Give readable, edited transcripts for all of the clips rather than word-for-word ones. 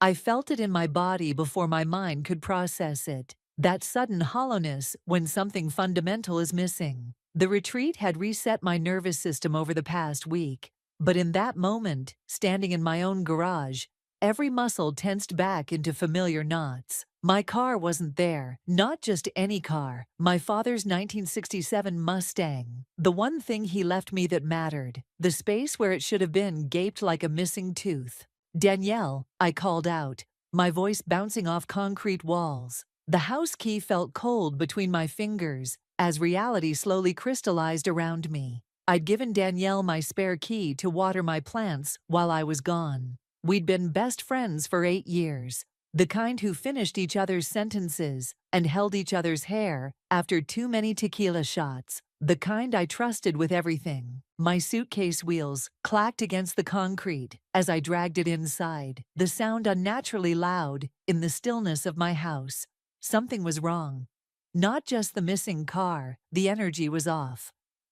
I felt it in my body before my mind could process it. That sudden hollowness when something fundamental is missing. The retreat had reset my nervous system over the past week, but in that moment, standing in my own garage, every muscle tensed back into familiar knots. My car wasn't there, not just any car, my father's 1967 Mustang. The one thing he left me that mattered. The space where it should have been gaped like a missing tooth. "Danielle," I called out, my voice bouncing off concrete walls. The house key felt cold between my fingers as reality slowly crystallized around me. I'd given Danielle my spare key to water my plants while I was gone. We'd been best friends for 8 years, the kind who finished each other's sentences and held each other's hair after too many tequila shots, the kind I trusted with everything. My suitcase wheels clacked against the concrete as I dragged it inside, the sound unnaturally loud in the stillness of my house. Something was wrong. Not just the missing car, the energy was off.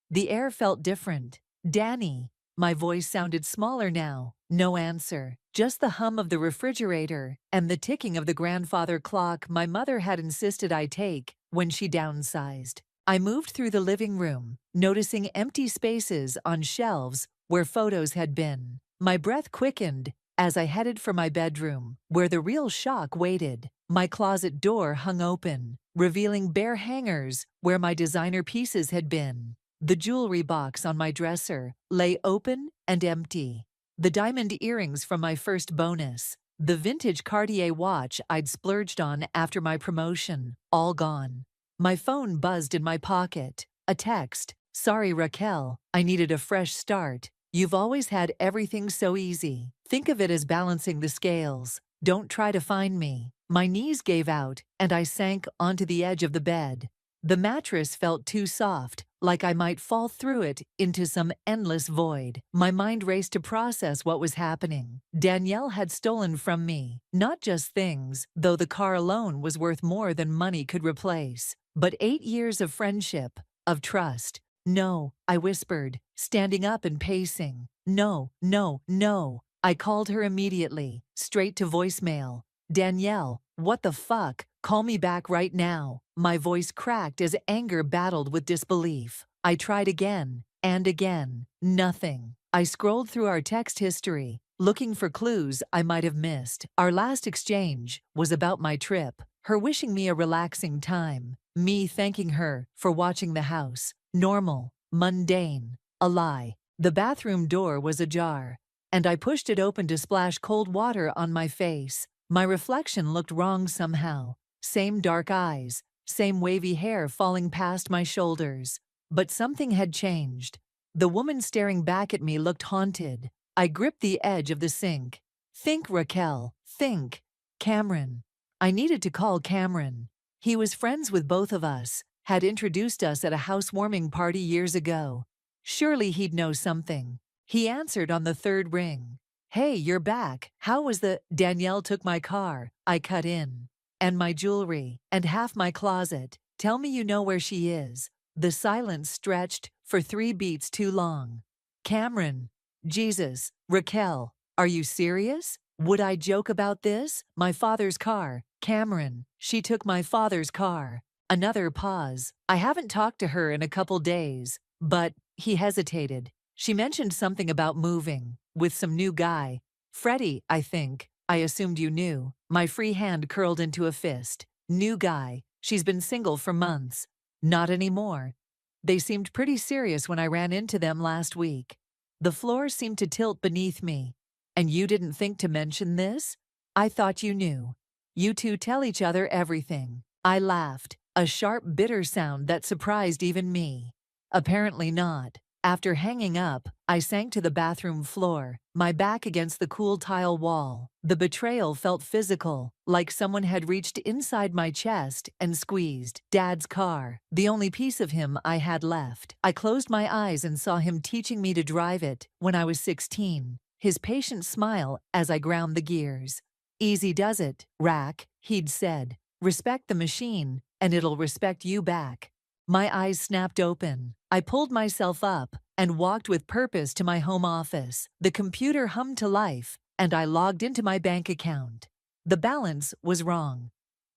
The air felt different. "Danny." My voice sounded smaller now. No answer, just the hum of the refrigerator and the ticking of the grandfather clock my mother had insisted I take when she downsized. I moved through the living room, noticing empty spaces on shelves where photos had been. My breath quickened as I headed for my bedroom, where the real shock waited. My closet door hung open, revealing bare hangers where my designer pieces had been. The jewelry box on my dresser lay open and empty. The diamond earrings from my first bonus, the vintage Cartier watch I'd splurged on after my promotion, all gone. My phone buzzed in my pocket. A text. "Sorry, Raquel, I needed a fresh start. You've always had everything so easy. Think of it as balancing the scales. Don't try to find me." My knees gave out, and I sank onto the edge of the bed. The mattress felt too soft, like I might fall through it into some endless void. My mind raced to process what was happening. Danielle had stolen from me, not just things, though the car alone was worth more than money could replace, but 8 years of friendship, of trust. "No," I whispered, standing up and pacing. "No, no, no." I called her immediately, straight to voicemail. "Danielle, what the fuck? Call me back right now." My voice cracked as anger battled with disbelief. I tried again and again. Nothing. I scrolled through our text history, looking for clues I might have missed. Our last exchange was about my trip, her wishing me a relaxing time, me thanking her for watching the house. Normal, mundane, a lie. The bathroom door was ajar, and I pushed it open to splash cold water on my face. My reflection looked wrong somehow. Same dark eyes, same wavy hair falling past my shoulders. But something had changed. The woman staring back at me looked haunted. I gripped the edge of the sink. "Think, Raquel, think. Cameron." I needed to call Cameron. He was friends with both of us, had introduced us at a housewarming party years ago. Surely he'd know something. He answered on the third ring. "Hey, you're back. How was the—" "Danielle took my car," I cut in. "And my jewelry, and half my closet. Tell me you know where she is." The silence stretched for 3 beats too long. "Cameron." "Jesus, Raquel, are you serious? Would I joke about this? My father's car." "Cameron, she took my father's car." Another pause. "I haven't talked to her in a couple days, but—" He hesitated. "She mentioned something about moving, with some new guy. Freddie, I think." I assumed you knew. My free hand curled into a fist. "New guy. She's been single for months." "Not anymore." They seemed pretty serious when I ran into them last week. The floor seemed to tilt beneath me. "And you didn't think to mention this?" "I thought you knew. You two tell each other everything." I laughed, a sharp, bitter sound that surprised even me. "Apparently not." After hanging up, I sank to the bathroom floor, my back against the cool tile wall. The betrayal felt physical, like someone had reached inside my chest and squeezed. Dad's car, the only piece of him I had left. I closed my eyes and saw him teaching me to drive it when I was 16, his patient smile as I ground the gears. "Easy does it, Rack," he'd said. "Respect the machine, and it'll respect you back." My eyes snapped open. I pulled myself up and walked with purpose to my home office. The computer hummed to life, and I logged into my bank account. The balance was wrong.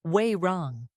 Way wrong.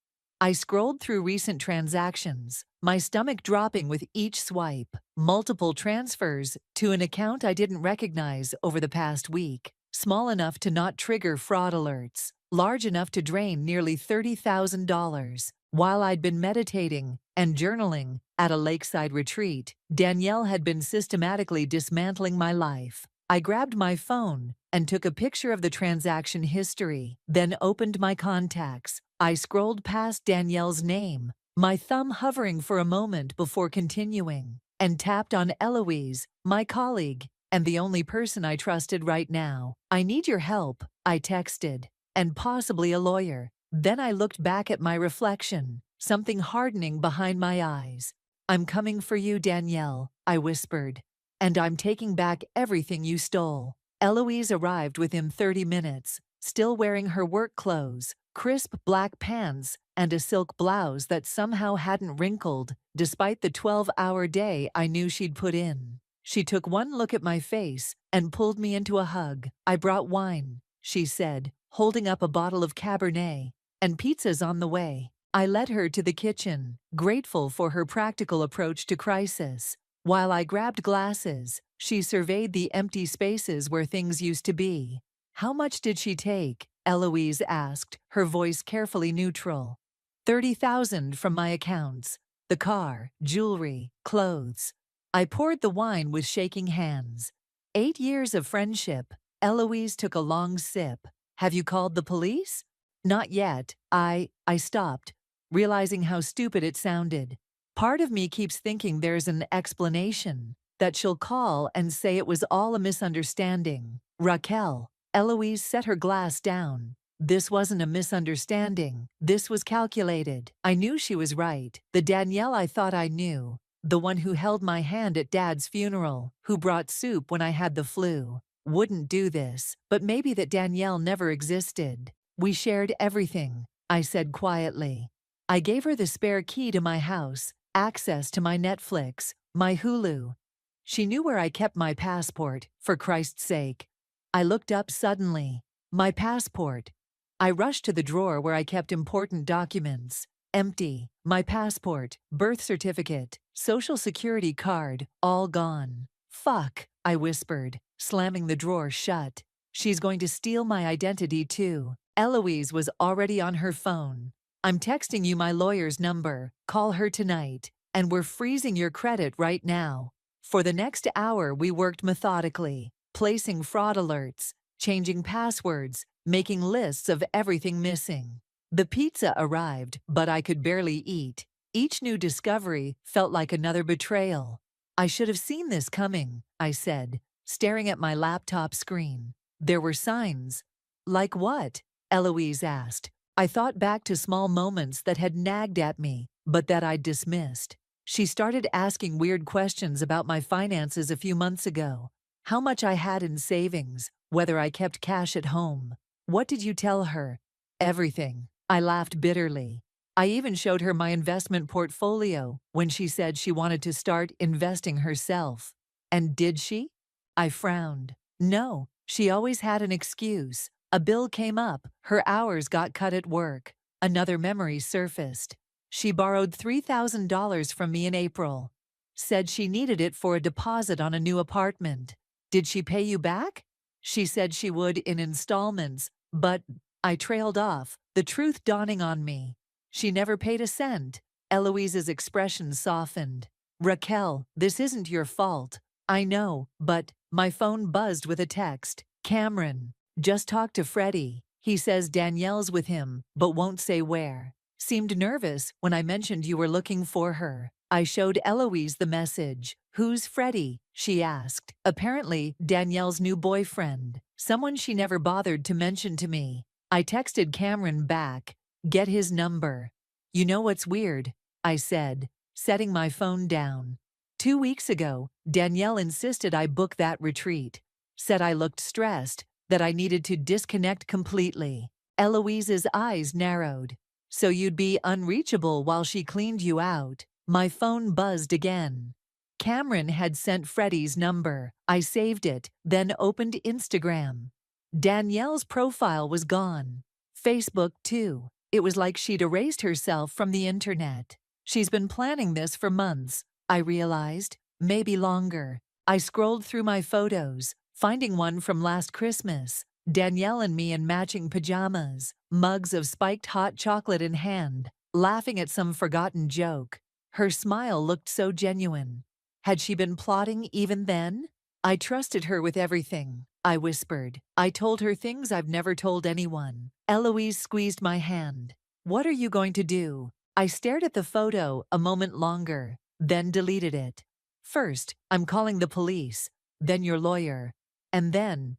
I scrolled through recent transactions, my stomach dropping with each swipe, multiple transfers to an account I didn't recognize over the past week, small enough to not trigger fraud alerts, large enough to drain nearly $30,000. While I'd been meditating and journaling at a lakeside retreat, Danielle had been systematically dismantling my life. I grabbed my phone and took a picture of the transaction history, then opened my contacts. I scrolled past Danielle's name, my thumb hovering for a moment before continuing, and tapped on Eloise, my colleague, and the only person I trusted right now. "I need your help," I texted, "and possibly a lawyer." Then I looked back at my reflection, something hardening behind my eyes. "I'm coming for you, Danielle," I whispered, "and I'm taking back everything you stole." Eloise arrived within 30 minutes, still wearing her work clothes, crisp black pants, and a silk blouse that somehow hadn't wrinkled, despite the 12-hour day I knew she'd put in. She took one look at my face and pulled me into a hug. "I brought wine," she said, holding up a bottle of Cabernet, "and pizza's on the way." I led her to the kitchen, grateful for her practical approach to crisis. While I grabbed glasses, she surveyed the empty spaces where things used to be. "How much did she take?" Eloise asked, her voice carefully neutral. "30,000 from my accounts. The car, jewelry, clothes." I poured the wine with shaking hands. 8 years of friendship. Eloise took a long sip. "Have you called the police?" "Not yet." I stopped, realizing how stupid it sounded. Part of me keeps thinking there's an explanation, that she'll call and say it was all a misunderstanding. "Raquel." Eloise set her glass down. "This wasn't a misunderstanding. This was calculated." I knew she was right. The Danielle I thought I knew, the one who held my hand at Dad's funeral, who brought soup when I had the flu, wouldn't do this. But maybe that Danielle never existed. "We shared everything," I said quietly. I gave her the spare key to my house, access to my Netflix, my Hulu. She knew where I kept my passport, for Christ's sake. I looked up suddenly. My passport. I rushed to the drawer where I kept important documents. Empty. My passport, birth certificate, social security card, all gone. "Fuck," I whispered, slamming the drawer shut. "She's going to steal my identity too." Eloise was already on her phone. "I'm texting you my lawyer's number. Call her tonight. And we're freezing your credit right now." For the next hour we worked methodically, placing fraud alerts, changing passwords, making lists of everything missing. The pizza arrived, but I could barely eat. Each new discovery felt like another betrayal. "I should have seen this coming," I said, staring at my laptop screen. "There were signs." "Like what?" Eloise asked. I thought back to small moments that had nagged at me, but that I'd dismissed. She started asking weird questions about my finances a few months ago. How much I had in savings, whether I kept cash at home. "What did you tell her?" "Everything." I laughed bitterly. I even showed her my investment portfolio when she said she wanted to start investing herself. "And did she?" I frowned. "No, she always had an excuse. A bill came up, her hours got cut at work." Another memory surfaced. She borrowed $3,000 from me in April. Said she needed it for a deposit on a new apartment. "Did she pay you back?" "She said she would in installments, but..." I trailed off, the truth dawning on me. "She never paid a cent." Eloise's expression softened. "Raquel, this isn't your fault." "I know, but..." My phone buzzed with a text. "Cameron. Just talked to Freddie. He says Danielle's with him, but won't say where. Seemed nervous when I mentioned you were looking for her." I showed Eloise the message. "Who's Freddie?" she asked. "Apparently, Danielle's new boyfriend. Someone she never bothered to mention to me." I texted Cameron back. "Get his number." "You know what's weird?" I said, setting my phone down. 2 weeks ago, Danielle insisted I book that retreat. Said I looked stressed, that I needed to disconnect completely. Eloise's eyes narrowed. "So you'd be unreachable while she cleaned you out." My phone buzzed again. Cameron had sent Freddie's number. I saved it, then opened Instagram. Danielle's profile was gone. Facebook, too. It was like she'd erased herself from the internet. She's been planning this for months, I realized, maybe longer. I scrolled through my photos, finding one from last Christmas. Danielle and me in matching pajamas, mugs of spiked hot chocolate in hand, laughing at some forgotten joke. Her smile looked so genuine. Had she been plotting even then? I trusted her with everything, I whispered. I told her things I've never told anyone. Eloise squeezed my hand. What are you going to do? I stared at the photo a moment longer, then deleted it. First, I'm calling the police, then your lawyer, and then,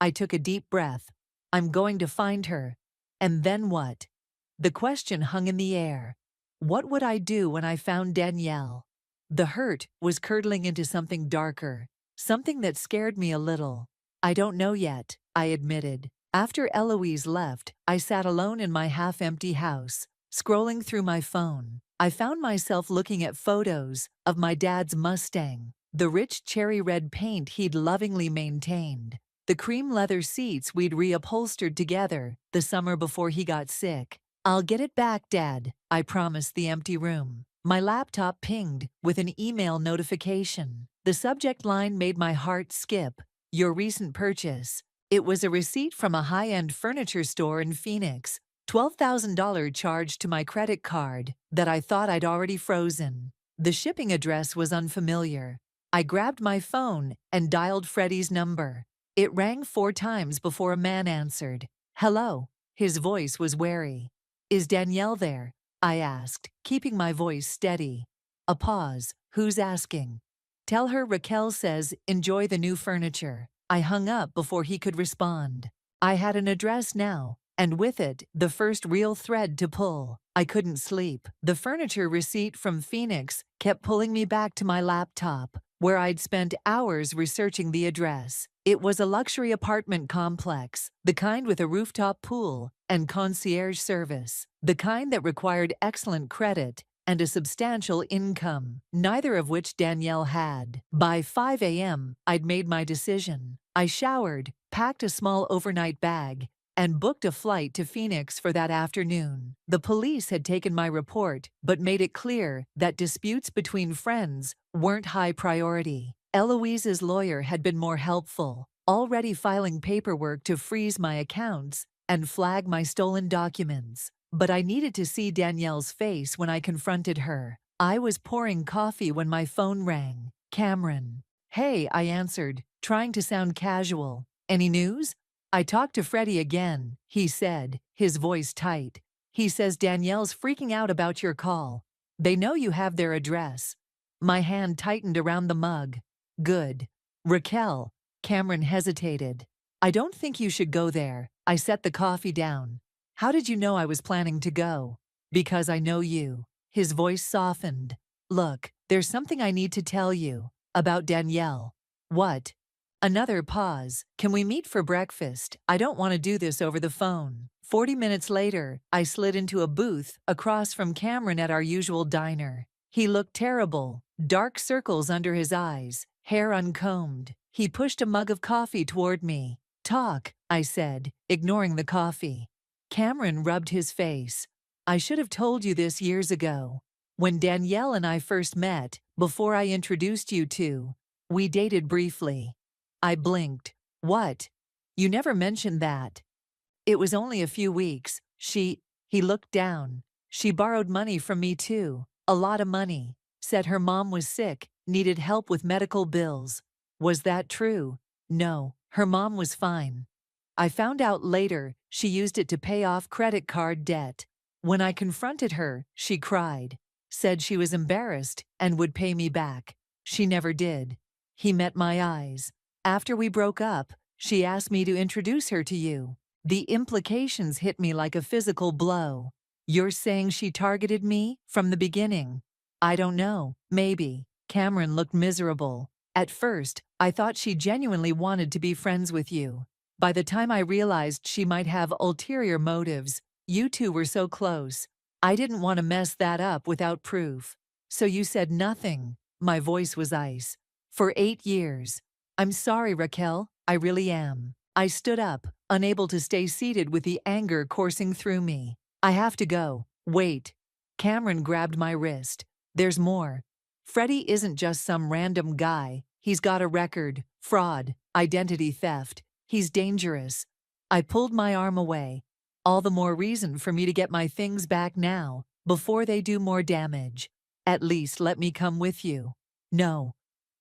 I took a deep breath. I'm going to find her. And then what? The question hung in the air. What would I do when I found Danielle? The hurt was curdling into something darker, something that scared me a little. I don't know yet, I admitted. After Eloise left, I sat alone in my half-empty house, scrolling through my phone. I found myself looking at photos of my dad's Mustang, the rich cherry red paint he'd lovingly maintained, the cream leather seats we'd reupholstered together the summer before he got sick. I'll get it back, Dad, I promised the empty room. My laptop pinged with an email notification. The subject line made my heart skip. Your recent purchase. It was a receipt from a high-end furniture store in Phoenix. $12,000 charge to my credit card that I thought I'd already frozen. The shipping address was unfamiliar. I grabbed my phone and dialed Freddie's number. It rang 4 times before a man answered. Hello. His voice was wary. Is Danielle there? I asked, keeping my voice steady. A pause. Who's asking? Tell her Raquel says enjoy the new furniture. I hung up before he could respond. I had an address now, and with it, the first real thread to pull. I couldn't sleep. The furniture receipt from Phoenix kept pulling me back to my laptop, where I'd spent hours researching the address. It was a luxury apartment complex, the kind with a rooftop pool and concierge service, the kind that required excellent credit and a substantial income, neither of which Danielle had. By 5 a.m., I'd made my decision. I showered, packed a small overnight bag, and booked a flight to Phoenix for that afternoon. The police had taken my report, but made it clear that disputes between friends weren't high priority. Eloise's lawyer had been more helpful, already filing paperwork to freeze my accounts and flag my stolen documents. But I needed to see Danielle's face when I confronted her. I was pouring coffee when my phone rang. Cameron. Hey, I answered, trying to sound casual. Any news? I talked to Freddie again, he said, his voice tight. He says Danielle's freaking out about your call. They know you have their address. My hand tightened around the mug. Good. Raquel. Cameron hesitated. I don't think you should go there. I set the coffee down. How did you know I was planning to go? Because I know you. His voice softened. Look, there's something I need to tell you. About Danielle. What? Another pause. Can we meet for breakfast? I don't want to do this over the phone. 40 minutes later, I slid into a booth across from Cameron at our usual diner. He looked terrible. Dark circles under his eyes, hair uncombed. He pushed a mug of coffee toward me. Talk, I said, ignoring the coffee. Cameron rubbed his face. I should have told you this years ago. When Danielle and I first met, before I introduced you two, we dated briefly. I blinked. What? You never mentioned that. It was only a few weeks. He looked down. She borrowed money from me too. A lot of money. Said her mom was sick, needed help with medical bills. Was that true? No, her mom was fine. I found out later she used it to pay off credit card debt. When I confronted her, she cried, said she was embarrassed and would pay me back. She never did. He met my eyes. After we broke up, she asked me to introduce her to you. The implications hit me like a physical blow. You're saying she targeted me from the beginning? I don't know, maybe. Cameron looked miserable. At first, I thought she genuinely wanted to be friends with you. By the time I realized she might have ulterior motives, you two were so close. I didn't want to mess that up without proof. So you said nothing. My voice was ice. For 8 years. I'm sorry, Raquel. I really am. I stood up, unable to stay seated with the anger coursing through me. I have to go. Wait. Cameron grabbed my wrist. There's more. Freddie isn't just some random guy. He's got a record, fraud, identity theft. He's dangerous. I pulled my arm away. All the more reason for me to get my things back now, before they do more damage. At least let me come with you. No.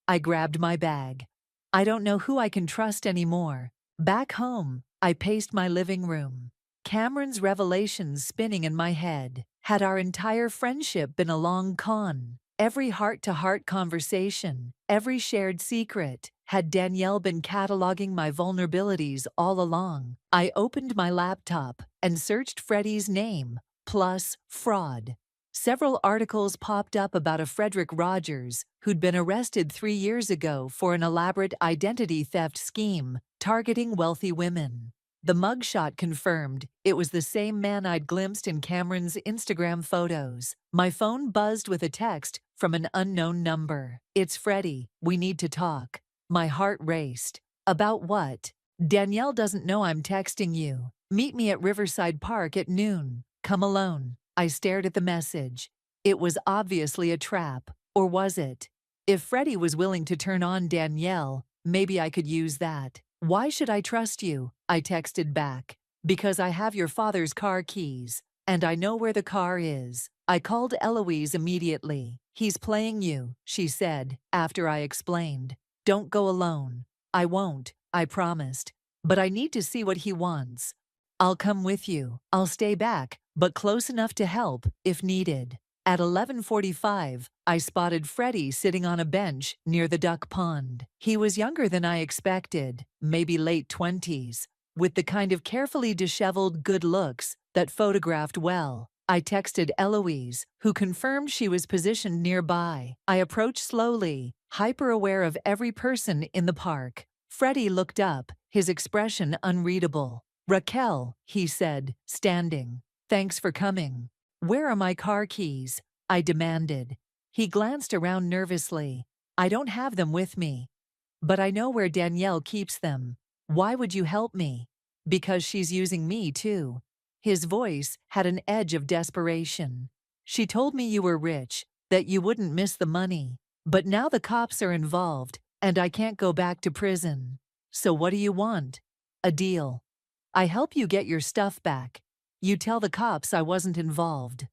I grabbed my bag. I don't know who I can trust anymore. Back home, I paced my living room. Cameron's revelations spinning in my head. Had our entire friendship been a long con? Every heart-to-heart conversation, every shared secret, had Danielle been cataloging my vulnerabilities all along? I opened my laptop and searched Freddie's name, plus fraud. Several articles popped up about a Frederick Rogers who'd been arrested 3 years ago for an elaborate identity theft scheme targeting wealthy women. The mugshot confirmed it was the same man I'd glimpsed in Cameron's Instagram photos. My phone buzzed with a text from an unknown number. "It's Freddie. We need to talk." My heart raced. About what? "Danielle doesn't know I'm texting you. Meet me at Riverside Park at noon. Come alone." I stared at the message. It was obviously a trap. Or was it? If Freddie was willing to turn on Danielle, maybe I could use that. "Why should I trust you?" I texted back. "Because I have your father's car keys, and I know where the car is." I called Eloise immediately. "He's playing you," she said, after I explained. "Don't go alone." "I won't," I promised. "But I need to see what he wants." "I'll come with you. I'll stay back, but close enough to help, if needed." At 11:45, I spotted Freddie sitting on a bench near the duck pond. He was younger than I expected, maybe late 20s, with the kind of carefully disheveled good looks that photographed well. I texted Eloise, who confirmed she was positioned nearby. I approached slowly, hyper-aware of every person in the park. Freddie looked up, his expression unreadable. "Raquel," he said, standing. "Thanks for coming." "Where are my car keys?" I demanded. He glanced around nervously. "I don't have them with me. But I know where Danielle keeps them." "Why would you help me?" "Because she's using me, too." His voice had an edge of desperation. "She told me you were rich, that you wouldn't miss the money. But now the cops are involved, and I can't go back to prison. So what do you want?" "A deal. I help you get your stuff back. You tell the cops I wasn't involved."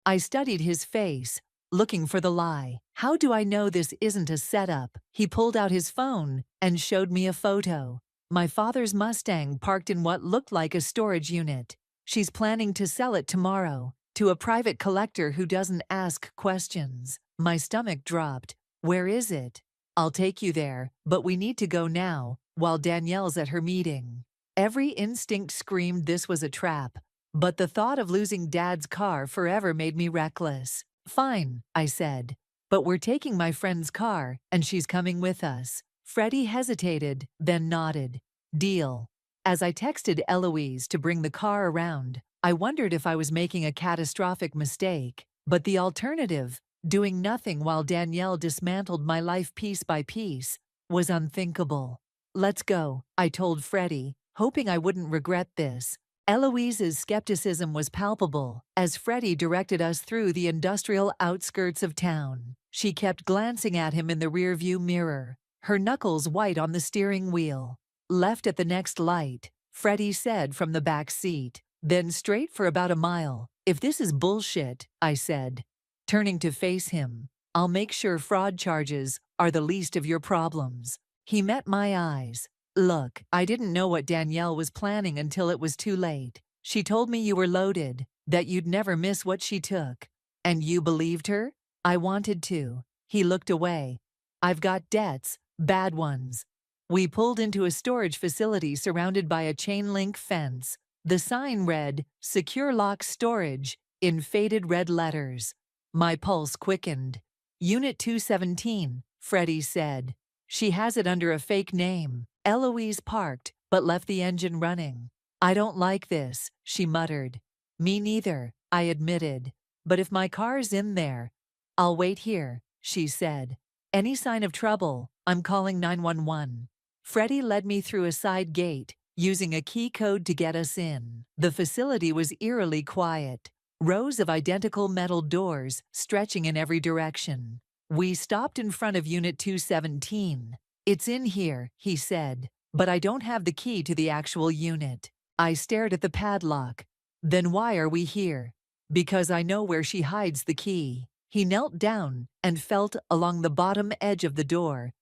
I studied his face, looking for the lie. "How do I know this isn't a setup?" He pulled out his phone and showed me a photo. My father's Mustang parked in what looked like a storage unit. "She's planning to sell it tomorrow, to a private collector who doesn't ask questions." My stomach dropped. "Where is it?" "I'll take you there, but we need to go now, while Danielle's at her meeting." Every instinct screamed this was a trap, but the thought of losing Dad's car forever made me reckless. "Fine," I said, "but we're taking my friend's car, and she's coming with us." Freddie hesitated, then nodded. "Deal." As I texted Eloise to bring the car around, I wondered if I was making a catastrophic mistake, but the alternative, doing nothing while Danielle dismantled my life piece by piece, was unthinkable. "Let's go," I told Freddie, hoping I wouldn't regret this. Eloise's skepticism was palpable as Freddie directed us through the industrial outskirts of town. She kept glancing at him in the rearview mirror, her knuckles white on the steering wheel. "Left at the next light," Freddie said from the back seat. "Then straight for about a mile. If this is bullshit," I said, turning to face him, "I'll make sure fraud charges are the least of your problems." He met my eyes. "Look, I didn't know what Danielle was planning until it was too late. She told me you were loaded, that you'd never miss what she took. And you believed her?" "I wanted to." He looked away. "I've got debts, bad ones." We pulled into a storage facility surrounded by a chain-link fence. The sign read, "Secure Lock Storage," in faded red letters. My pulse quickened. "Unit 217, Freddie said. "She has it under a fake name." Eloise parked, but left the engine running. "I don't like this," she muttered. "Me neither," I admitted. "But if my car's in there—" "I'll wait here," she said. "Any sign of trouble, I'm calling 911. Freddie led me through a side gate, using a key code to get us in. The facility was eerily quiet, rows of identical metal doors stretching in every direction. We stopped in front of Unit 217. "It's in here," he said, "but I don't have the key to the actual unit." I stared at the padlock. "Then why are we here?" "Because I know where she hides the key." He knelt down and felt along the bottom edge of the door,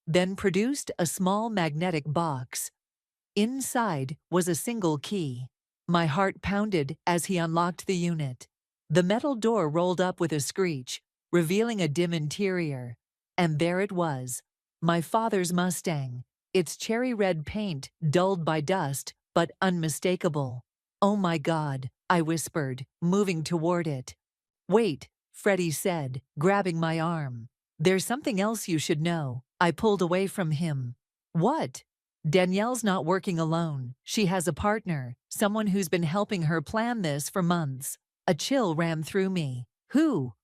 then produced a small magnetic box. Inside was a single key. My heart pounded as he unlocked the unit. The metal door rolled up with a screech, revealing a dim interior. And there it was, my father's Mustang, its cherry red paint dulled by dust, but unmistakable. "Oh my God," I whispered, moving toward it. "Wait," Freddie said, grabbing my arm. "There's something else you should know." I pulled away from him. "What?" "Danielle's not working alone. She has a partner, someone who's been helping her plan this for months." A chill ran through me. "Who?"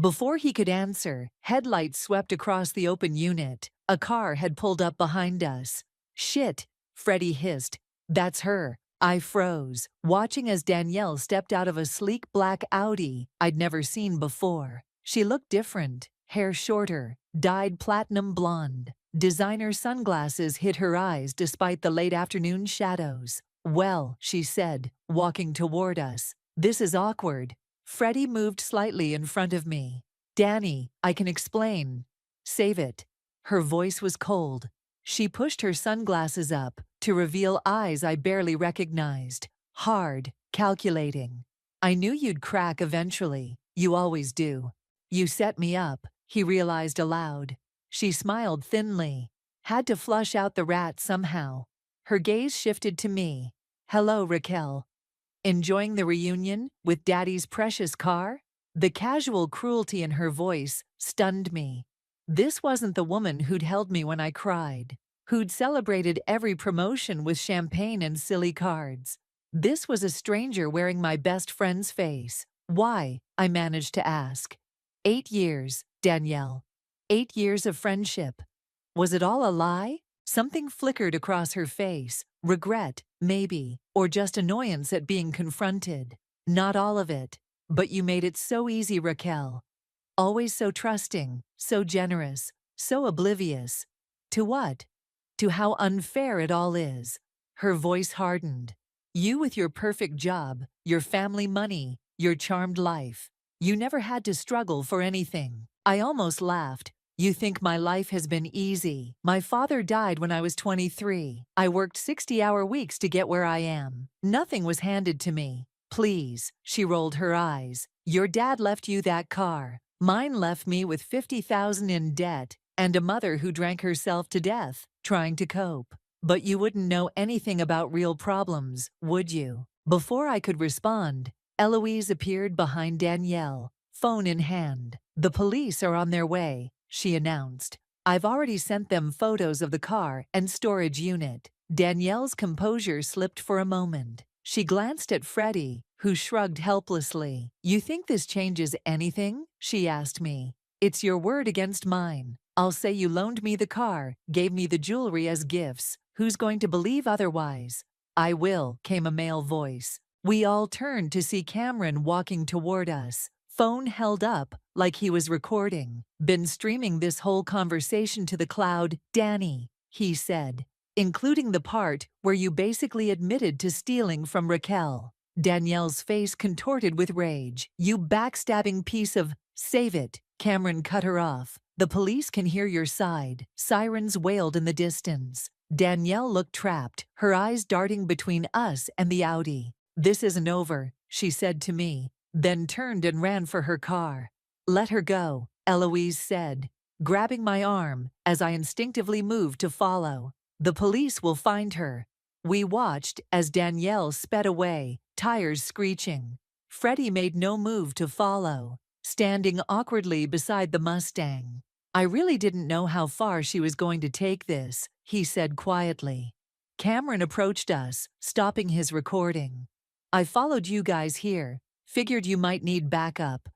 Before he could answer, headlights swept across the open unit. A car had pulled up behind us. "Shit," Freddie hissed. "That's her." I froze, watching as Danielle stepped out of a sleek black Audi I'd never seen before. She looked different, hair shorter, dyed platinum blonde. Designer sunglasses hid her eyes despite the late afternoon shadows. "Well," she said, walking toward us, "this is awkward." Freddie moved slightly in front of me. "Danny, I can explain." "Save it." Her voice was cold. She pushed her sunglasses up to reveal eyes I barely recognized. Hard, calculating. "I knew you'd crack eventually. You always do." "You set me up," he realized aloud. She smiled thinly. "Had to flush out the rat somehow." Her gaze shifted to me. "Hello, Raquel. Enjoying the reunion with Daddy's precious car?" The casual cruelty in her voice stunned me. This wasn't the woman who'd held me when I cried, who'd celebrated every promotion with champagne and silly cards. This was a stranger wearing my best friend's face. "Why?" I managed to ask. 8 years, Danielle. 8 years of friendship. Was it all a lie? Something flickered across her face. Regret, maybe, or just annoyance at being confronted. "Not all of it. But you made it so easy, Raquel. Always so trusting, so generous, so oblivious." "To what?" "To how unfair it all is." Her voice hardened. "You with your perfect job, your family money, your charmed life. You never had to struggle for anything." I almost laughed. "You think my life has been easy. My father died when I was 23. I worked 60-hour weeks to get where I am. Nothing was handed to me." "Please," she rolled her eyes. "Your dad left you that car. Mine left me with 50,000 in debt and a mother who drank herself to death, trying to cope. But you wouldn't know anything about real problems, would you?" Before I could respond, Eloise appeared behind Danielle, phone in hand. "The police are on their way," she announced. "I've already sent them photos of the car and storage unit." Danielle's composure slipped for a moment. She glanced at Freddie, who shrugged helplessly. "You think this changes anything?" she asked me. "It's your word against mine. I'll say you loaned me the car, gave me the jewelry as gifts. Who's going to believe otherwise?" "I will," came a male voice. We all turned to see Cameron walking toward us, phone held up like he was recording. "Been streaming this whole conversation to the cloud, Danny," he said, "including the part where you basically admitted to stealing from Raquel." Danielle's face contorted with rage. "You backstabbing piece of—" "Save it," Cameron cut her off. "The police can hear your side." Sirens wailed in the distance. Danielle looked trapped, her eyes darting between us and the Audi. "This isn't over," she said to me, then turned and ran for her car. "Let her go," Eloise said, grabbing my arm as I instinctively moved to follow. "The police will find her." We watched as Danielle sped away, tires screeching. Freddie made no move to follow, standing awkwardly beside the Mustang. "I really didn't know how far she was going to take this," he said quietly. Cameron approached us, stopping his recording. "I followed you guys here. Figured you might need backup."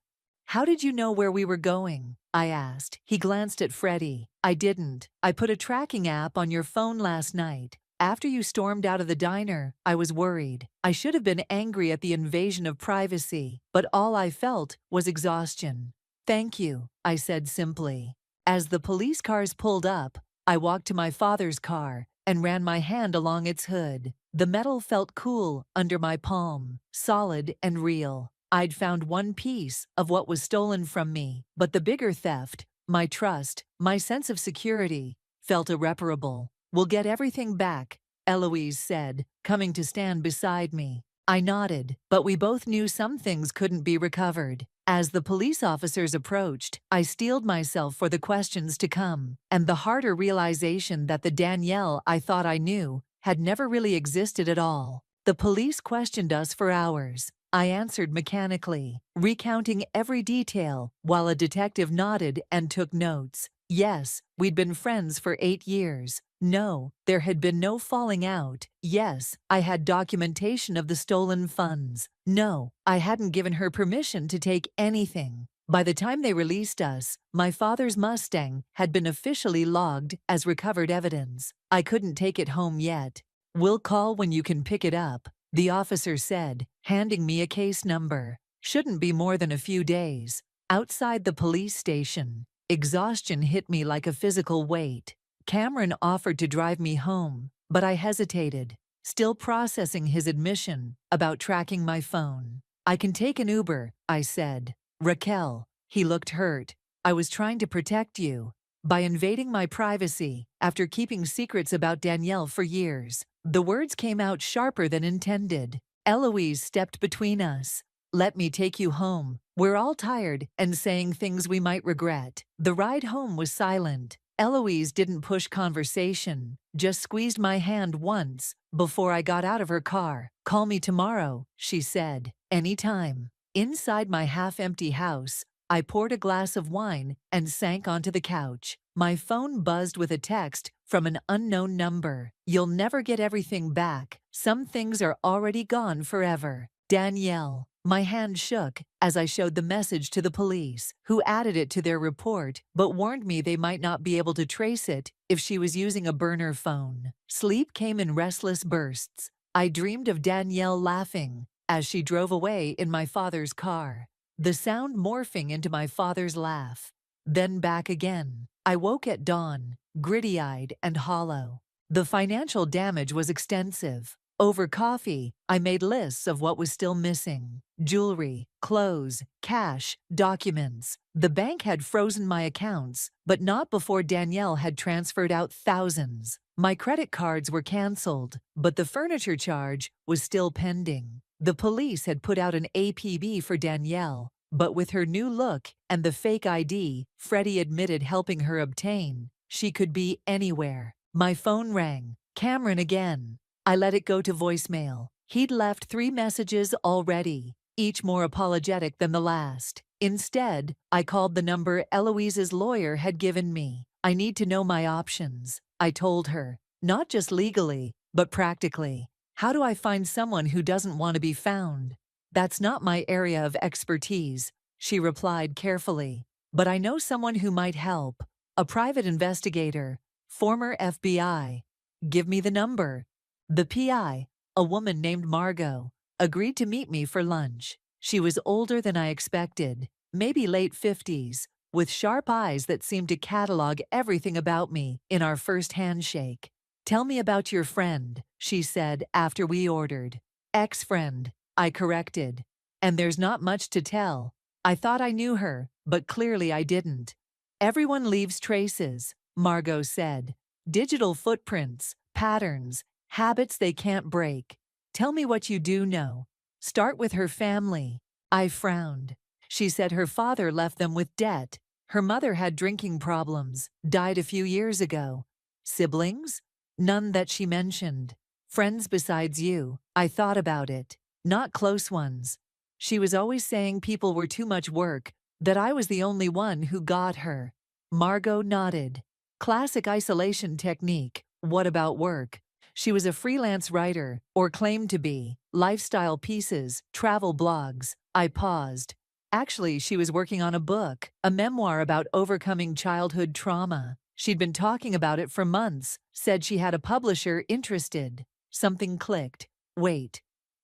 "How did you know where we were going?" I asked. He glanced at Freddie. "I didn't. I put a tracking app on your phone last night. After you stormed out of the diner, I was worried. I should have been angry at the invasion of privacy, but all I felt was exhaustion. Thank you, I said simply. As the police cars pulled up, I walked to my father's car and ran my hand along its hood. The metal felt cool under my palm, solid and real. I'd found one piece of what was stolen from me, but the bigger theft, my trust, my sense of security, felt irreparable. We'll get everything back, Eloise said, coming to stand beside me. I nodded, but we both knew some things couldn't be recovered. As the police officers approached, I steeled myself for the questions to come, and the harder realization that the Danielle I thought I knew had never really existed at all. The police questioned us for hours. I answered mechanically, recounting every detail, while a detective nodded and took notes. Yes, we'd been friends for 8 years. No, there had been no falling out. Yes, I had documentation of the stolen funds. No, I hadn't given her permission to take anything. By the time they released us, my father's Mustang had been officially logged as recovered evidence. I couldn't take it home yet. We'll call when you can pick it up, the officer said, handing me a case number. Shouldn't be more than a few days. Outside the police station, exhaustion hit me like a physical weight. Cameron offered to drive me home, but I hesitated, still processing his admission about tracking my phone. I can take an Uber, I said. Raquel, he looked hurt. I was trying to protect you. By invading my privacy, after keeping secrets about Danielle for years. The words came out sharper than intended. Eloise stepped between us. Let me take you home. We're all tired and saying things we might regret. The ride home was silent. Eloise didn't push conversation, just squeezed my hand once before I got out of her car. Call me tomorrow, she said. Anytime. Inside my half-empty house, I poured a glass of wine and sank onto the couch. My phone buzzed with a text from an unknown number. You'll never get everything back. Some things are already gone forever. Danielle. My hand shook as I showed the message to the police, who added it to their report but warned me they might not be able to trace it if she was using a burner phone. Sleep came in restless bursts. I dreamed of Danielle laughing as she drove away in my father's car, the sound morphing into my father's laugh. Then back again. I woke at dawn, gritty-eyed and hollow. The financial damage was extensive. Over coffee, I made lists of what was still missing. Jewelry, clothes, cash, documents. The bank had frozen my accounts, but not before Danielle had transferred out thousands. My credit cards were canceled, but the furniture charge was still pending. The police had put out an APB for Danielle, but with her new look and the fake ID Freddie admitted helping her obtain, she could be anywhere. My phone rang. Cameron again. I let it go to voicemail. He'd left 3 messages already, each more apologetic than the last. Instead, I called the number Eloise's lawyer had given me. I need to know my options, I told her. Not just legally, but practically. How do I find someone who doesn't want to be found? That's not my area of expertise, she replied carefully. But I know someone who might help. A private investigator, former FBI. Give me the number. The PI, a woman named Margot, agreed to meet me for lunch. She was older than I expected, maybe late 50s, with sharp eyes that seemed to catalog everything about me in our first handshake. Tell me about your friend, she said after we ordered. Ex-friend, I corrected. And there's not much to tell. I thought I knew her, but clearly I didn't. Everyone leaves traces, Margot said. Digital footprints, patterns, habits they can't break. Tell me what you do know. Start with her family. I frowned. She said her father left them with debt. Her mother had drinking problems, died a few years ago. Siblings? None that she mentioned. Friends besides you. I thought about it. Not close ones. She was always saying people were too much work, that I was the only one who got her. Margot nodded. Classic isolation technique. What about work? She was a freelance writer, or claimed to be. Lifestyle pieces, travel blogs. I paused. Actually, she was working on a book, a memoir about overcoming childhood trauma. She'd been talking about it for months, said she had a publisher interested. Something clicked. Wait.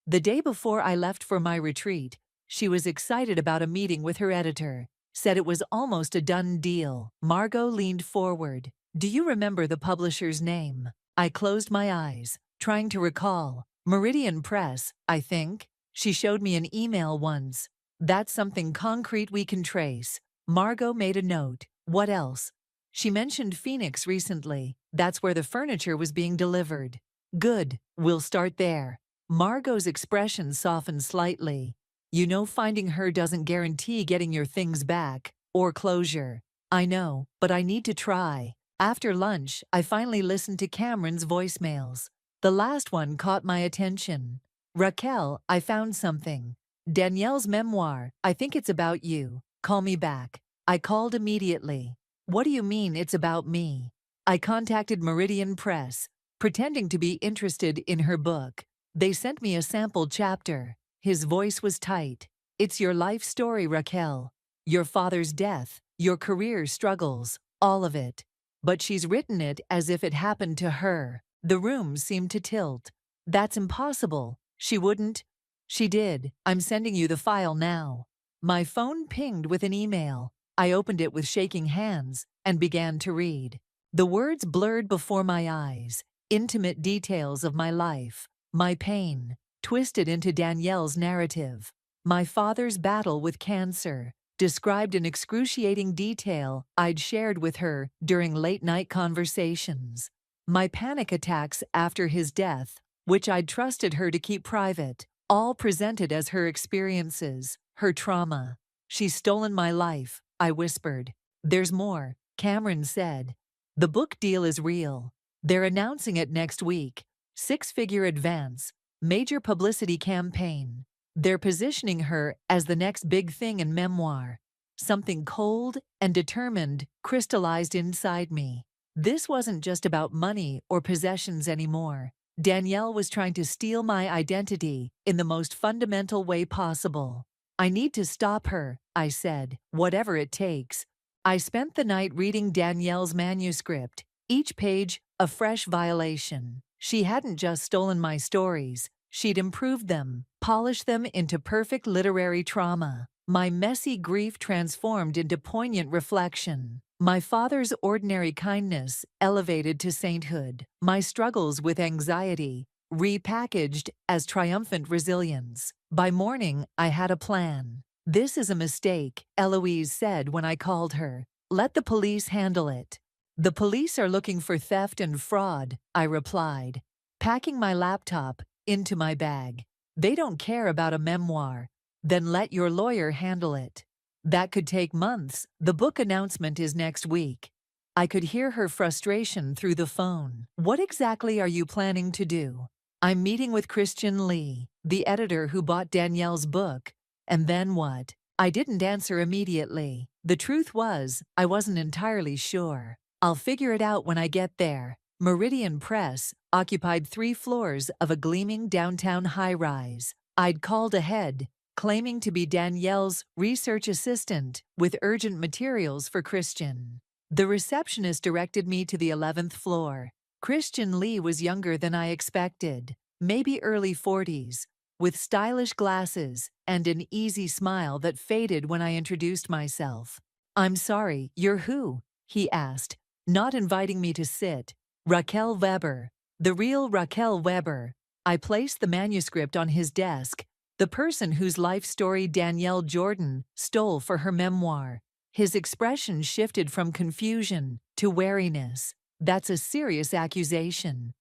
The day before I left for my retreat, she was excited about a meeting with her editor, said it was almost a done deal. Margot leaned forward. Do you remember the publisher's name? I closed my eyes, trying to recall. Meridian Press, I think. She showed me an email once. That's something concrete we can trace. Margot made a note. What else? She mentioned Phoenix recently. That's where the furniture was being delivered. Good. We'll start there. Margot's expression softened slightly. You know, finding her doesn't guarantee getting your things back or closure. I know, but I need to try. After lunch, I finally listened to Cameron's voicemails. The last one caught my attention. Raquel, I found something. Danielle's memoir. I think it's about you. Call me back. I called immediately. What do you mean it's about me? I contacted Meridian Press, pretending to be interested in her book. They sent me a sample chapter. His voice was tight. It's your life story, Raquel. Your father's death, your career struggles, all of it. But she's written it as if it happened to her. The room seemed to tilt. That's impossible. She wouldn't. She did. I'm sending you the file now. My phone pinged with an email. I opened it with shaking hands and began to read. The words blurred before my eyes. Intimate details of my life, my pain, twisted into Danielle's narrative. My father's battle with cancer, described in excruciating detail I'd shared with her during late-night conversations. My panic attacks after his death, which I'd trusted her to keep private, all presented as her experiences, her trauma. She's stolen my life, I whispered. There's more, Cameron said. The book deal is real. They're announcing it next week. Six-figure advance, major publicity campaign. They're positioning her as the next big thing in memoir. Something cold and determined crystallized inside me. This wasn't just about money or possessions anymore. Danielle was trying to steal my identity in the most fundamental way possible. I need to stop her, I said, whatever it takes. I spent the night reading Danielle's manuscript, each page a fresh violation. She hadn't just stolen my stories, she'd improved them, polished them into perfect literary trauma. My messy grief transformed into poignant reflection. My father's ordinary kindness elevated to sainthood. My struggles with anxiety repackaged as triumphant resilience. By morning, I had a plan. This is a mistake, Eloise said when I called her. Let the police handle it. The police are looking for theft and fraud, I replied, packing my laptop into my bag. They don't care about a memoir. Then let your lawyer handle it. That could take months. The book announcement is next week. I could hear her frustration through the phone. What exactly are you planning to do? I'm meeting with Christian Lee, the editor who bought Danielle's book. And then what? I didn't answer immediately. The truth was, I wasn't entirely sure. I'll figure it out when I get there. Meridian Press occupied 3 floors of a gleaming downtown high-rise. I'd called ahead, claiming to be Danielle's research assistant with urgent materials for Christian. The receptionist directed me to the 11th floor. Christian Lee was younger than I expected, maybe early 40s, with stylish glasses and an easy smile that faded when I introduced myself. I'm sorry, you're who? He asked, not inviting me to sit. Raquel Weber. The real Raquel Weber. I placed the manuscript on his desk, the person whose life story Danielle Jordan stole for her memoir. His expression shifted from confusion to wariness. That's a serious accusation.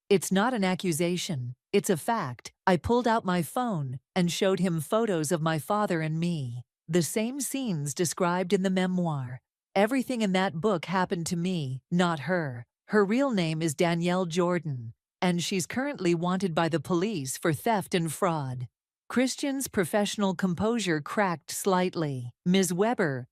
It's not an accusation, it's a fact. I pulled out my phone and showed him photos of my father and me. The same scenes described in the memoir. Everything in that book happened to me, not her. Her real name is Danielle Jordan, and she's currently wanted by the police for theft and fraud. Christian's professional composure cracked slightly. Ms. Weber,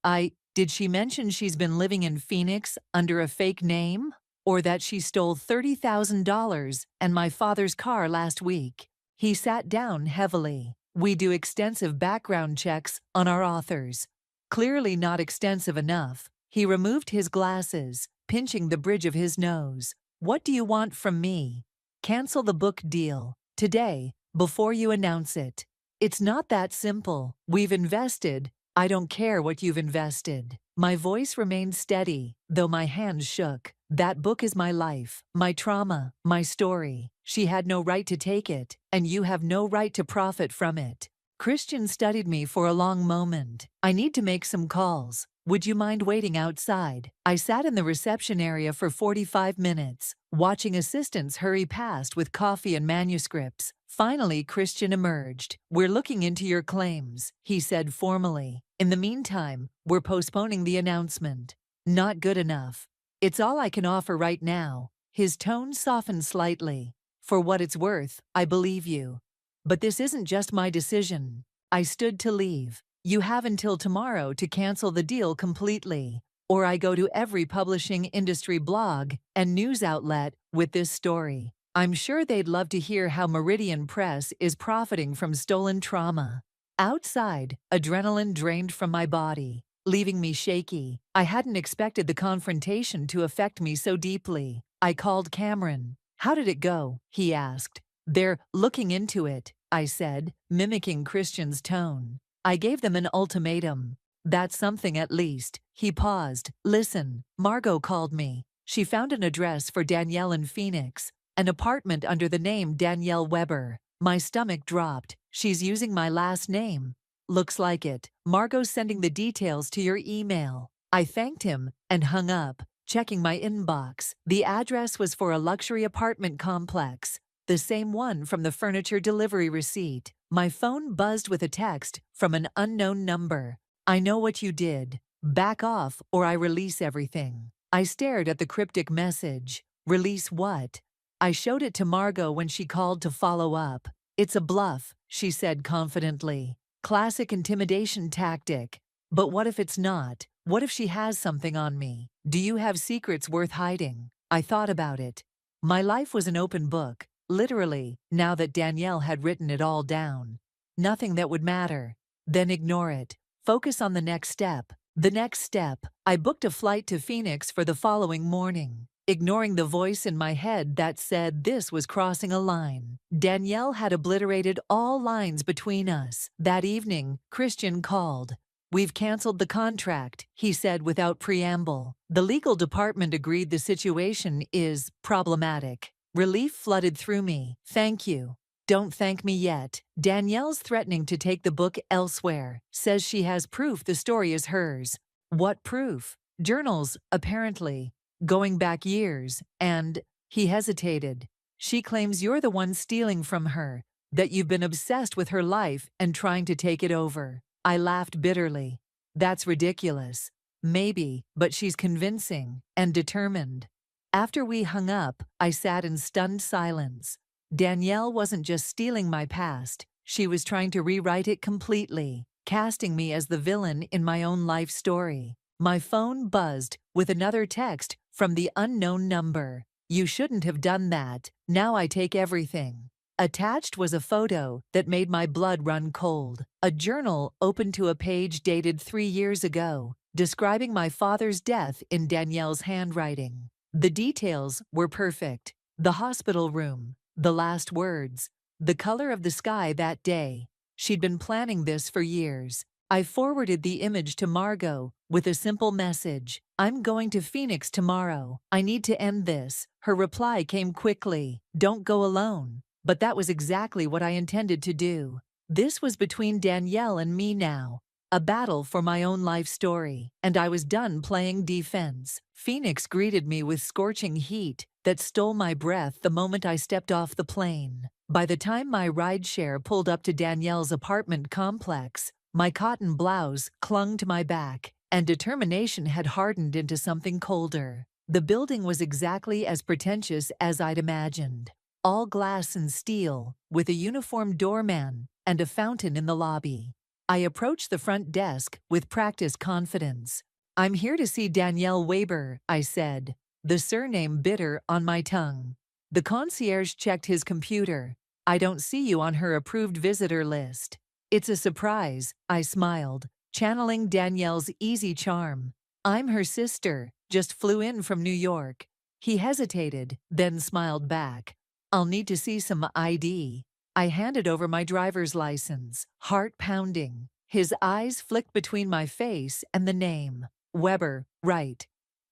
did she mention she's been living in Phoenix under a fake name? Or that she stole $30,000 and my father's car last week? He sat down heavily. We do extensive background checks on our authors. Clearly not extensive enough. He removed his glasses, pinching the bridge of his nose. What do you want from me? Cancel the book deal. Today, before you announce it. It's not that simple. We've invested. I don't care what you've invested. My voice remained steady, though my hands shook. That book is my life, my trauma, my story. She had no right to take it, and you have no right to profit from it. Christian studied me for a long moment. I need to make some calls. Would you mind waiting outside? I sat in the reception area for 45 minutes, watching assistants hurry past with coffee and manuscripts. Finally, Christian emerged. We're looking into your claims, he said formally. In the meantime, we're postponing the announcement. Not good enough. It's all I can offer right now. His tone softened slightly. For what it's worth, I believe you. But this isn't just my decision. I stood to leave. You have until tomorrow to cancel the deal completely, or I go to every publishing industry blog and news outlet with this story. I'm sure they'd love to hear how Meridian Press is profiting from stolen trauma. Outside, adrenaline drained from my body, leaving me shaky. I hadn't expected the confrontation to affect me so deeply. I called Cameron. How did it go? He asked. They're looking into it, I said, mimicking Christian's tone. I gave them an ultimatum. That's something at least. He paused. Listen, Margot called me. She found an address for Danielle in Phoenix, an apartment under the name Danielle Weber. My stomach dropped. She's using my last name. Looks like it. Margot's sending the details to your email. I thanked him and hung up, checking my inbox. The address was for a luxury apartment complex, the same one from the furniture delivery receipt. My phone buzzed with a text from an unknown number. I know what you did. Back off or I release everything. I stared at the cryptic message. Release what? I showed it to Margot when she called to follow up. It's a bluff, she said confidently. Classic intimidation tactic. But what if it's not? What if she has something on me? Do you have secrets worth hiding? I thought about it. My life was an open book. Literally, now that Danielle had written it all down. Nothing that would matter. Then ignore it. Focus on the next step. The next step. I booked a flight to Phoenix for the following morning, ignoring the voice in my head that said this was crossing a line. Danielle had obliterated all lines between us. That evening, Christian called. We've canceled the contract, he said without preamble. The legal department agreed the situation is problematic. Relief flooded through me. Thank you. Don't thank me yet. Danielle's threatening to take the book elsewhere. Says she has proof the story is hers. What proof? Journals, apparently. Going back years, and he hesitated. She claims you're the one stealing from her, that you've been obsessed with her life and trying to take it over. I laughed bitterly. That's ridiculous. Maybe, but she's convincing and determined. After we hung up, I sat in stunned silence. Danielle wasn't just stealing my past, she was trying to rewrite it completely, casting me as the villain in my own life story. My phone buzzed with another text from the unknown number. You shouldn't have done that. Now I take everything. Attached was a photo that made my blood run cold. A journal open to a page dated 3 years ago, describing my father's death in Danielle's handwriting. The details were perfect. The hospital room, the last words, the color of the sky that day. She'd been planning this for years. I forwarded the image to Margot with a simple message. I'm going to Phoenix tomorrow. I need to end this. Her reply came quickly. Don't go alone. But that was exactly what I intended to do. This was between Danielle and me now. A battle for my own life story, and I was done playing defense. Phoenix greeted me with scorching heat that stole my breath the moment I stepped off the plane. By the time my rideshare pulled up to Danielle's apartment complex, my cotton blouse clung to my back, and determination had hardened into something colder. The building was exactly as pretentious as I'd imagined. All glass and steel, with a uniformed doorman and a fountain in the lobby. I approached the front desk with practiced confidence. I'm here to see Danielle Weber, I said, the surname bitter on my tongue. The concierge checked his computer. I don't see you on her approved visitor list. It's a surprise, I smiled, channeling Danielle's easy charm. I'm her sister, just flew in from New York." He hesitated, then smiled back. "I'll need to see some ID." I handed over my driver's license, heart pounding. His eyes flicked between my face and the name. Weber, right.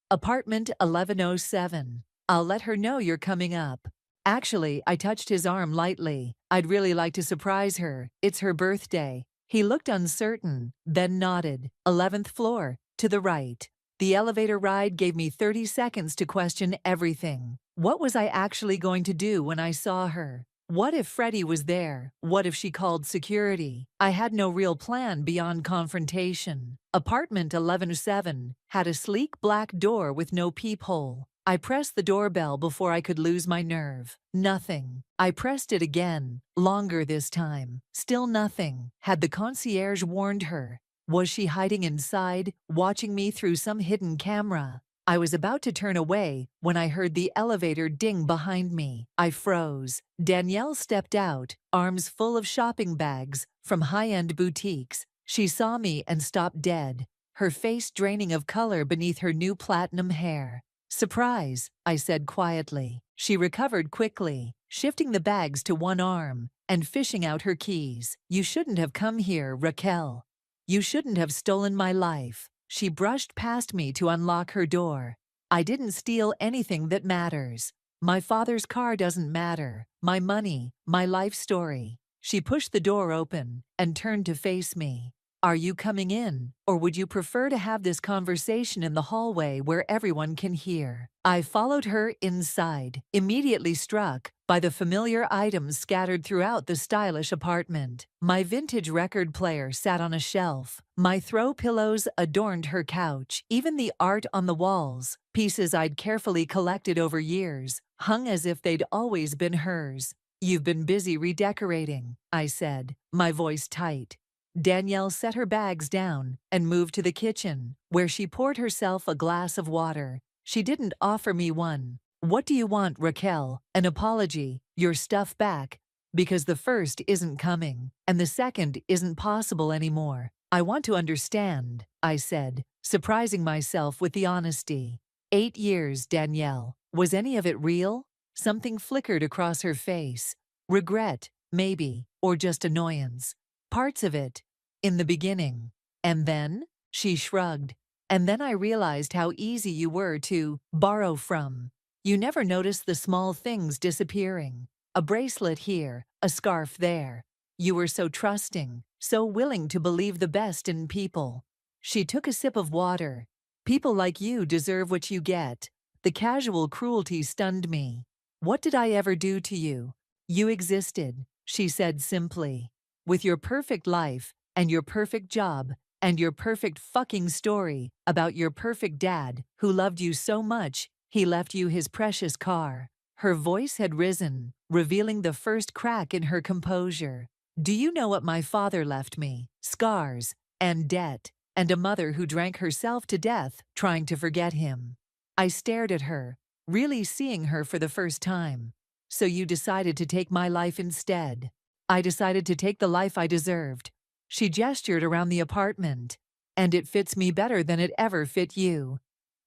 Apartment 1107. "I'll let her know you're coming up." Actually, I touched his arm lightly. "I'd really like to surprise her. It's her birthday." He looked uncertain, then nodded. 11th floor, to the right. The elevator ride gave me 30 seconds to question everything. What was I actually going to do when I saw her? What if Freddie was there? What if she called security? I had no real plan beyond confrontation. Apartment 1107 had a sleek black door with no peephole. I pressed the doorbell before I could lose my nerve. Nothing. I pressed it again, longer this time. Still nothing. Had the concierge warned her? Was she hiding inside, watching me through some hidden camera? I was about to turn away when I heard the elevator ding behind me. I froze. Danielle stepped out, arms full of shopping bags from high-end boutiques. She saw me and stopped dead, her face draining of color beneath her new platinum hair. "Surprise," I said quietly. She recovered quickly, shifting the bags to one arm and fishing out her keys. "You shouldn't have come here, Raquel. You shouldn't have stolen my life." She brushed past me to unlock her door. "I didn't steal anything that matters. My father's car doesn't matter. My money, my life story." She pushed the door open and turned to face me. "Are you coming in, or would you prefer to have this conversation in the hallway where everyone can hear?" I followed her inside, immediately struck by the familiar items scattered throughout the stylish apartment. My vintage record player sat on a shelf. My throw pillows adorned her couch. Even the art on the walls, pieces I'd carefully collected over years, hung as if they'd always been hers. "You've been busy redecorating," I said, my voice tight. Danielle set her bags down and moved to the kitchen, where she poured herself a glass of water. She didn't offer me one. "What do you want, Raquel? An apology? Your stuff back? Because the first isn't coming, and the second isn't possible anymore." "I want to understand," I said, surprising myself with the honesty. 8 years, Danielle. Was any of it real? Something flickered across her face. Regret, maybe, or just annoyance. Parts of it. In the beginning. "And then?" She shrugged. "And then I realized how easy you were to borrow from. You never noticed the small things disappearing. A bracelet here, a scarf there. You were so trusting, so willing to believe the best in people." She took a sip of water. "People like you deserve what you get." The casual cruelty stunned me. "What did I ever do to you?" "You existed," she said simply. "With your perfect life, and your perfect job, and your perfect fucking story about your perfect dad who loved you so much he left you his precious car." Her voice had risen, revealing the first crack in her composure. "Do you know what my father left me? Scars, and debt, and a mother who drank herself to death trying to forget him." I stared at her, really seeing her for the first time. "So you decided to take my life instead." "I decided to take the life I deserved." She gestured around the apartment. "And it fits me better than it ever fit you.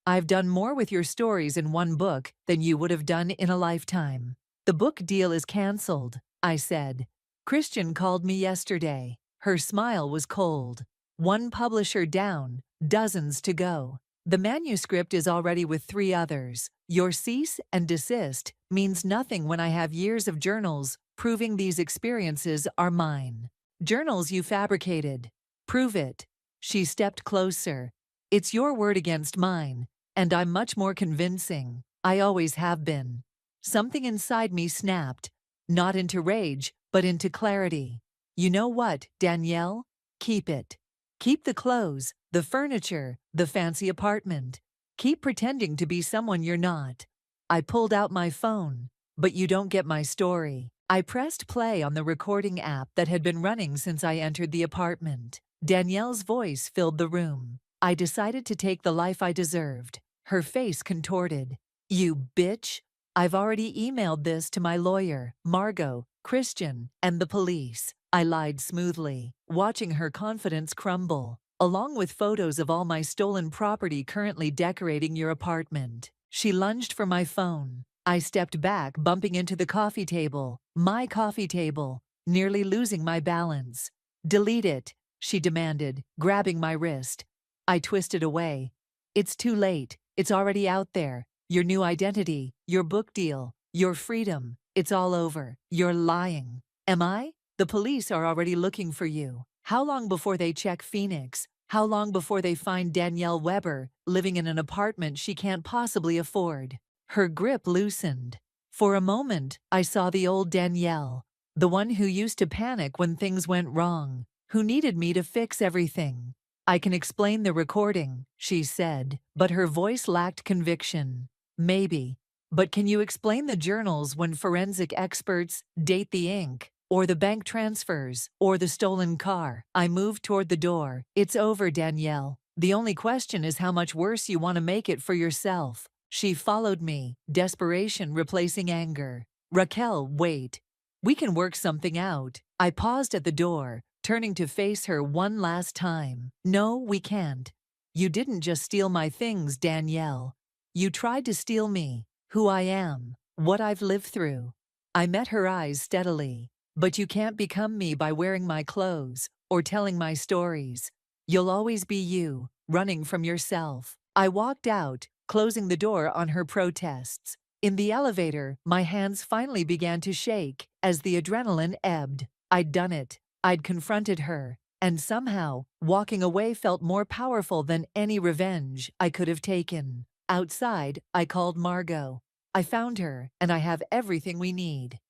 I've done more with your stories in one book than you would have done in a lifetime." "The book deal is canceled," I said. "Christian called me yesterday." Her smile was cold. "One publisher down, dozens to go. The manuscript is already with 3 others. Your cease and desist means nothing when I have years of journals proving these experiences are mine." "Journals you fabricated. Prove it." She stepped closer. "It's your word against mine, and I'm much more convincing. I always have been." Something inside me snapped, not into rage, but into clarity. "You know what, Danielle? Keep it. Keep the clothes, the furniture, the fancy apartment. Keep pretending to be someone you're not." I pulled out my phone. "But you don't get my story." I pressed play on the recording app that had been running since I entered the apartment. Danielle's voice filled the room. "I decided to take the life I deserved." Her face contorted. "You bitch. I've already emailed this to my lawyer, Margot, Christian, and the police." I lied smoothly, watching her confidence crumble. along with photos of all my stolen property currently decorating your apartment. She lunged for my phone. I stepped back, bumping into the coffee table, my coffee table, nearly losing my balance. Delete it, she demanded, grabbing my wrist. I twisted away. It's too late. It's already out there. Your new identity, your book deal, your freedom. It's all over. You're lying. Am I? The police are already looking for you. How long before they check Phoenix? How long before they find Danielle Weber living in an apartment she can't possibly afford? Her grip loosened. For a moment, I saw the old Danielle, the one who used to panic when things went wrong, who needed me to fix everything. I can explain the recording, she said, but her voice lacked conviction. Maybe. But can you explain the journals when forensic experts date the ink? Or the bank transfers? Or the stolen car? I moved toward the door. It's over, Danielle. The only question is how much worse you want to make it for yourself. She followed me, desperation replacing anger. Raquel, wait. We can work something out. I paused at the door, turning to face her one last time. No, we can't. You didn't just steal my things, Danielle. You tried to steal me, who I am, what I've lived through. I met her eyes steadily. But you can't become me by wearing my clothes or telling my stories. You'll always be you, running from yourself. I walked out, closing the door on her protests. In the elevator, my hands finally began to shake as the adrenaline ebbed. I'd done it. I'd confronted her. And somehow, walking away felt more powerful than any revenge I could have taken. Outside, I called Margot. I found her, and I have everything we need.